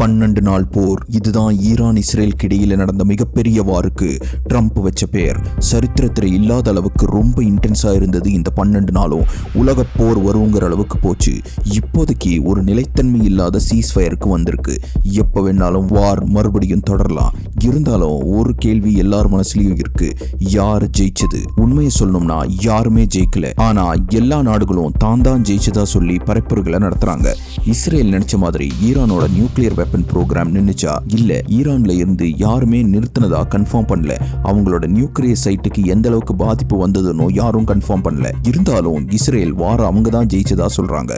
12 நாள் போர். இதுதான் ஈரான் இஸ்ரேலுக்கு இடையில நடந்த மிகப்பெரிய வாருக்கு ட்ரம்ப் வச்ச பெயர். சரித்திரத்தில் இல்லாத அளவுக்கு ரொம்ப இன்டென்ஸா இருந்தது இந்த 12 நாளும். உலக போர் வருங்கிற அளவுக்கு போச்சு. இப்போதைக்கு ஒரு நிலைத்தன்மை இல்லாத சீஸ்ஃபயருக்கு வந்திருக்கு. எப்ப வேணாலும் வார் மறுபடியும் தொடரலாம். இருந்தாலும் ஒரு கேள்வி எல்லார் மனசுலயும் இருக்கு, யார் ஜெயிச்சது? உண்மையை சொல்லணும்னா யாருமே ஜெயிக்கல. ஆனா எல்லா நாடுகளும் தான் ஜெயிச்சதா சொல்லி பரப்புரைகளை நடத்துறாங்க. இஸ்ரேல் நினைச்ச மாதிரி ஈரானோட நியூக்ளியர் வெப்பன் ப்ரோக்ராம் நின்னுச்சா? இல்ல. ஈரான்ல இருந்து யாருமே நிறுத்தினதா கன்ஃபார்ம் பண்ணல. அவங்களோட நியூக்ளியர் சைட்டுக்கு எந்த அளவுக்கு பாதிப்பு வந்ததுன்னு யாரும் கன்ஃபார்ம் பண்ணல. இருந்தாலும் இஸ்ரேல் வார அவங்க தான் ஜெயிச்சதா சொல்றாங்க.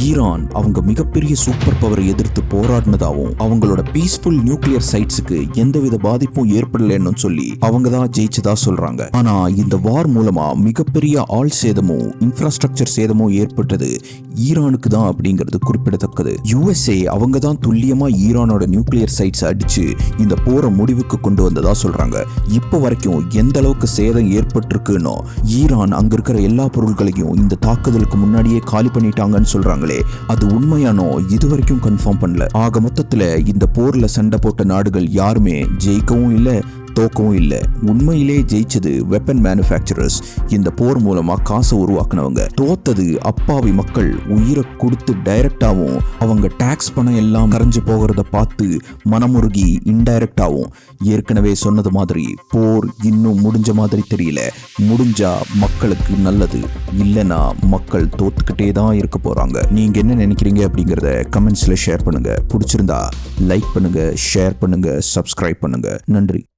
ஈரான் அவங்க மிகப்பெரிய சூப்பர் பவரை எதிர்த்து போராடினதாவும் அவங்களோட பீஸ்ஃபுல் நியூக்ளியர் சைட்ஸுக்கு எந்தவித பாதிப்பும் ஏற்படலன்னு சொல்லி அவங்க தான் ஜெயிச்சதா சொல்றாங்க. ஆனா இந்த வார் மூலமா மிகப்பெரிய ஆள் சேதமும் இன்ஃப்ராஸ்ட்ரக்சர் சேதமும் ஏற்பட்டது ஈரானுக்கு தான் அப்படிங்கிறது குறிப்பிடத்தக்கது. USA அவங்க தான் துல்லியமா ஈரானோட நியூக்ளியர் சைட்ஸ் அடிச்சு இந்த போரை முடிவுக்கு கொண்டு வந்ததா சொல்றாங்க. இப்போ வரைக்கும் எந்த அளவுக்கு சேதம் ஏற்பட்டிருக்குன்னு ஈரான் அங்க இருக்கிற எல்லா பொருட்களையும் இந்த தாக்குதலுக்கு முன்னாடியே காலி பண்ணிட்டாங்கன்னு சொல்றாங்களே, அது உண்மையானோ இதுவரைக்கும் கன்ஃபார்ம் பண்ணல. ஆக மொத்தத்துல இந்த போர்ல சண்டை போட்ட நாடுகள் யாருமே ஜெயிக்கவும் இல்லை, தோக்கவும் இல்லை. உண்மையிலே ஜெயிச்சது வெப்பன் மேனுஃபேக்சரர்ஸ், இந்த போர் மூலமா காசை உருவாக்குனவங்க. தோத்தது அப்பாவி மக்கள். உயிரை கொடுத்து டைரக்டாவும் அவங்க டாக்ஸ் பணம் எல்லாம் கரைஞ்சு போகிறத பார்த்து மனமுருகி இன்டைரக்டாவும். ஏற்கனவே சொன்னது மாதிரி போர் இன்னும் முடிஞ்ச மாதிரி தெரியல. முடிஞ்சா மக்களுக்கு நல்லது, இல்லைன்னா மக்கள் தோத்துக்கிட்டே தான் இருக்க போறாங்க. நீங்க என்ன நினைக்கிறீங்க அப்படிங்கறத கமெண்ட்ஸ்ல ஷேர் பண்ணுங்க. பிடிச்சிருந்தா லைக் பண்ணுங்க, ஷேர் பண்ணுங்க, சப்ஸ்கிரைப் பண்ணுங்க. நன்றி.